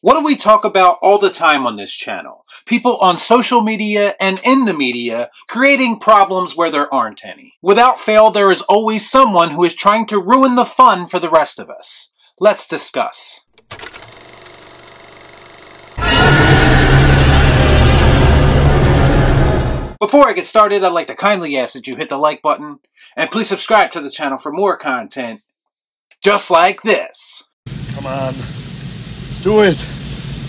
What do we talk about all the time on this channel? People on social media and in the media creating problems where there aren't any. Without fail, there is always someone who is trying to ruin the fun for the rest of us. Let's discuss. Before I get started, I'd like to kindly ask that you hit the like button, and please subscribe to the channel for more content just like this. Come on. Do it!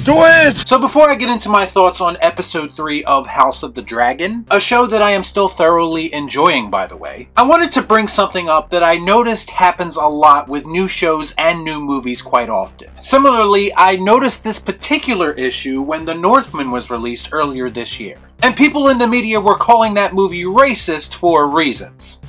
Do it! So before I get into my thoughts on episode 3 of House of the Dragon, a show that I am still thoroughly enjoying by the way, I wanted to bring something up that I noticed happens a lot with new shows and new movies quite often. Similarly, I noticed this particular issue when The Northman was released earlier this year. And people in the media were calling that movie racist for reasons.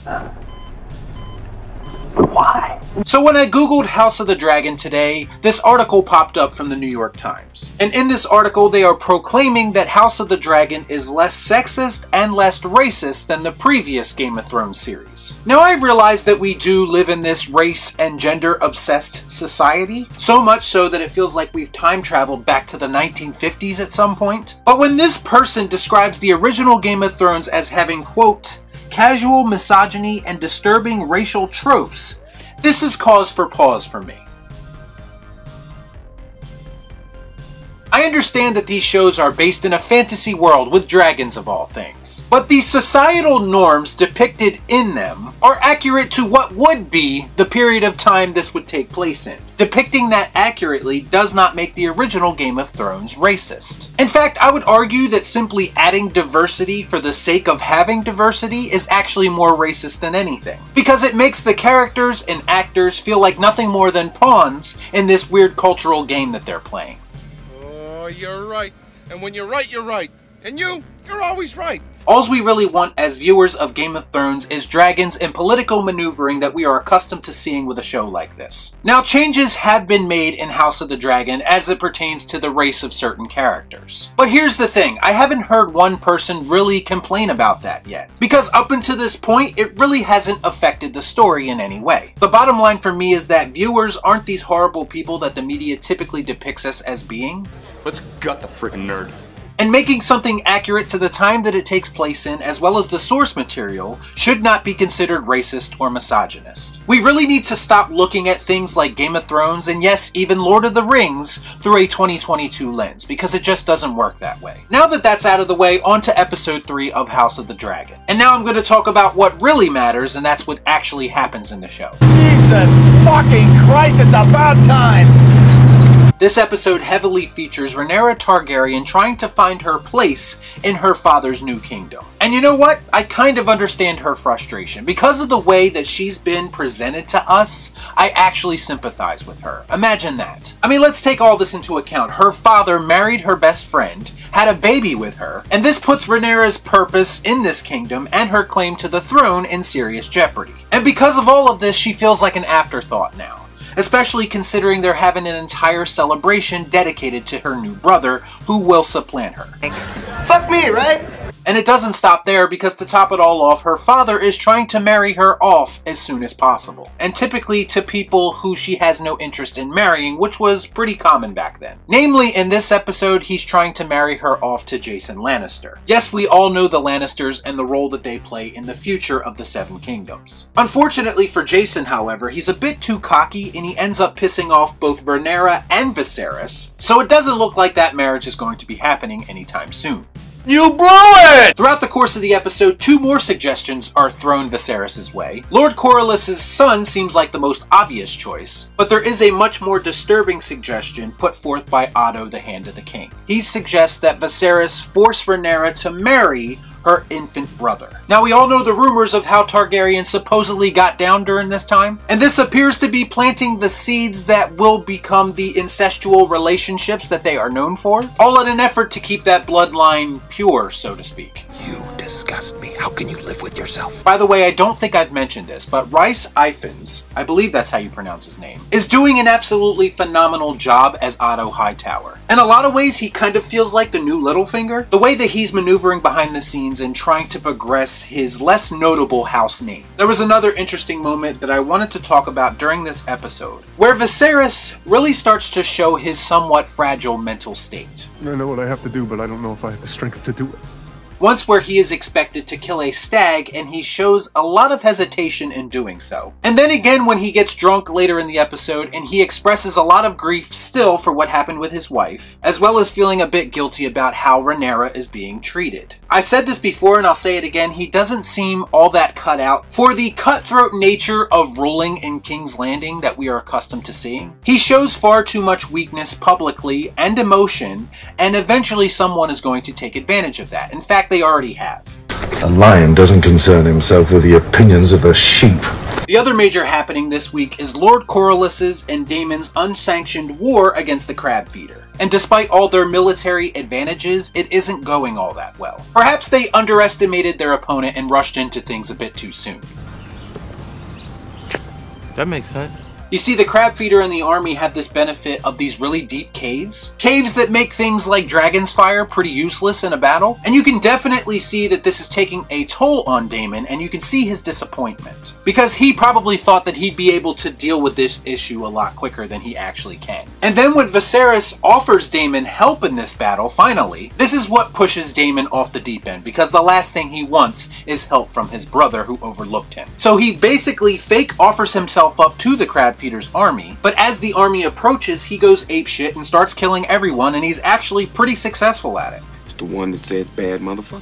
Why? So when I googled House of the Dragon today, this article popped up from the New York Times. And in this article, they are proclaiming that House of the Dragon is less sexist and less racist than the previous Game of Thrones series. Now I realize that we do live in this race and gender obsessed society, so much so that it feels like we've time traveled back to the 1950s at some point. But when this person describes the original Game of Thrones as having, quote, casual misogyny and disturbing racial tropes, this is cause for pause for me. I understand that these shows are based in a fantasy world with dragons of all things, but the societal norms depicted in them are accurate to what would be the period of time this would take place in. Depicting that accurately does not make the original Game of Thrones racist. In fact, I would argue that simply adding diversity for the sake of having diversity is actually more racist than anything, because it makes the characters and actors feel like nothing more than pawns in this weird cultural game that they're playing. Oh, you're right. And when you're right, you're right. And you're always right. All we really want as viewers of Game of Thrones is dragons and political maneuvering that we are accustomed to seeing with a show like this. Now, changes have been made in House of the Dragon as it pertains to the race of certain characters. But here's the thing, I haven't heard one person really complain about that yet. Because up until this point, it really hasn't affected the story in any way. The bottom line for me is that viewers aren't these horrible people that the media typically depicts us as being. Let's gut the freaking nerd. And making something accurate to the time that it takes place in, as well as the source material, should not be considered racist or misogynist. We really need to stop looking at things like Game of Thrones, and yes, even Lord of the Rings, through a 2022 lens, because it just doesn't work that way. Now that that's out of the way, on to episode 3 of House of the Dragon. And now I'm going to talk about what really matters, and that's what actually happens in the show. Jesus fucking Christ, it's about time! This episode heavily features Rhaenyra Targaryen trying to find her place in her father's new kingdom. And you know what? I kind of understand her frustration. Because of the way that she's been presented to us, I actually sympathize with her. Imagine that. I mean, let's take all this into account. Her father married her best friend, had a baby with her, and this puts Rhaenyra's purpose in this kingdom and her claim to the throne in serious jeopardy. And because of all of this, she feels like an afterthought now. Especially considering they're having an entire celebration dedicated to her new brother, who will supplant her. Fuck me, right? And it doesn't stop there, because to top it all off, her father is trying to marry her off as soon as possible. And typically to people who she has no interest in marrying, which was pretty common back then. Namely, in this episode, he's trying to marry her off to Jason Lannister. Yes, we all know the Lannisters and the role that they play in the future of the Seven Kingdoms. Unfortunately for Jason, however, he's a bit too cocky and he ends up pissing off both Rhaenyra and Viserys, so it doesn't look like that marriage is going to be happening anytime soon. You blew it! Throughout the course of the episode, 2 more suggestions are thrown Viserys' way. Lord Corlys' son seems like the most obvious choice, but there is a much more disturbing suggestion put forth by Otto, the Hand of the King. He suggests that Viserys force Rhaenyra to marry her infant brother. Now, we all know the rumors of how Targaryen supposedly got down during this time, and this appears to be planting the seeds that will become the incestual relationships that they are known for, all in an effort to keep that bloodline pure, so to speak. You disgust me. How can you live with yourself? By the way, I don't think I've mentioned this, but Rhys Ifans, I believe that's how you pronounce his name, is doing an absolutely phenomenal job as Otto Hightower. In a lot of ways, he kind of feels like the new Littlefinger. The way that he's maneuvering behind the scenes and trying to progress us his less notable house name. There was another interesting moment that I wanted to talk about during this episode, where Viserys really starts to show his somewhat fragile mental state. I know what I have to do, but I don't know if I have the strength to do it. Once where he is expected to kill a stag and he shows a lot of hesitation in doing so. And then again when he gets drunk later in the episode and he expresses a lot of grief still for what happened with his wife, as well as feeling a bit guilty about how Rhaenyra is being treated. I said this before and I'll say it again, he doesn't seem all that cut out for the cutthroat nature of ruling in King's Landing that we are accustomed to seeing. He shows far too much weakness publicly and emotion, and eventually someone is going to take advantage of that. In fact, they already have. A lion doesn't concern himself with the opinions of a sheep. The other major happening this week is Lord Corliss's and Daemon's unsanctioned war against the Crab Feeder. And despite all their military advantages, it isn't going all that well. Perhaps they underestimated their opponent and rushed into things a bit too soon. That makes sense. You see, the Crab Feeder and the army have this benefit of these really deep caves. Caves that make things like Dragon's Fire pretty useless in a battle. And you can definitely see that this is taking a toll on Daemon, and you can see his disappointment. Because he probably thought that he'd be able to deal with this issue a lot quicker than he actually can. And then when Viserys offers Daemon help in this battle, finally, this is what pushes Daemon off the deep end, because the last thing he wants is help from his brother who overlooked him. So he basically fake offers himself up to the Crab Feeder's army, but as the army approaches, he goes apeshit and starts killing everyone, and he's actually pretty successful at it. It's the one that said bad motherfucker.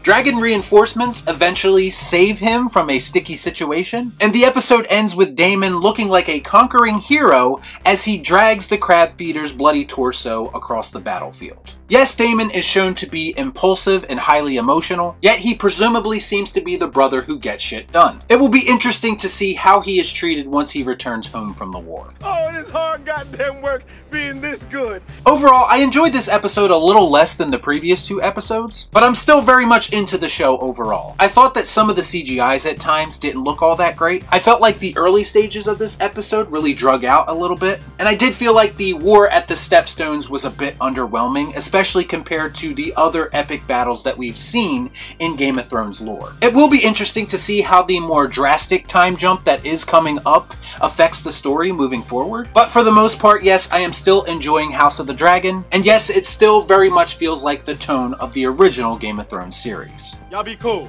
Dragon reinforcements eventually save him from a sticky situation, and the episode ends with Daemon looking like a conquering hero as he drags the Crab Feeder's bloody torso across the battlefield. Yes, Daemon is shown to be impulsive and highly emotional, yet he presumably seems to be the brother who gets shit done. It will be interesting to see how he is treated once he returns home from the war. Oh, this hard goddamn work being this good. Overall, I enjoyed this episode a little less than the previous two episodes, but I'm still very much into the show overall. I thought that some of the CGIs at times didn't look all that great. I felt like the early stages of this episode really drug out a little bit, and I did feel like the war at the Stepstones was a bit underwhelming, especially compared to the other epic battles that we've seen in Game of Thrones lore. It will be interesting to see how the more drastic time jump that is coming up affects the story moving forward, but for the most part, yes, I am still enjoying House of the Dragon, and yes, it still very much feels like the tone of the original Game of Thrones series. Y'all be cool.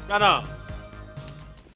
Nah.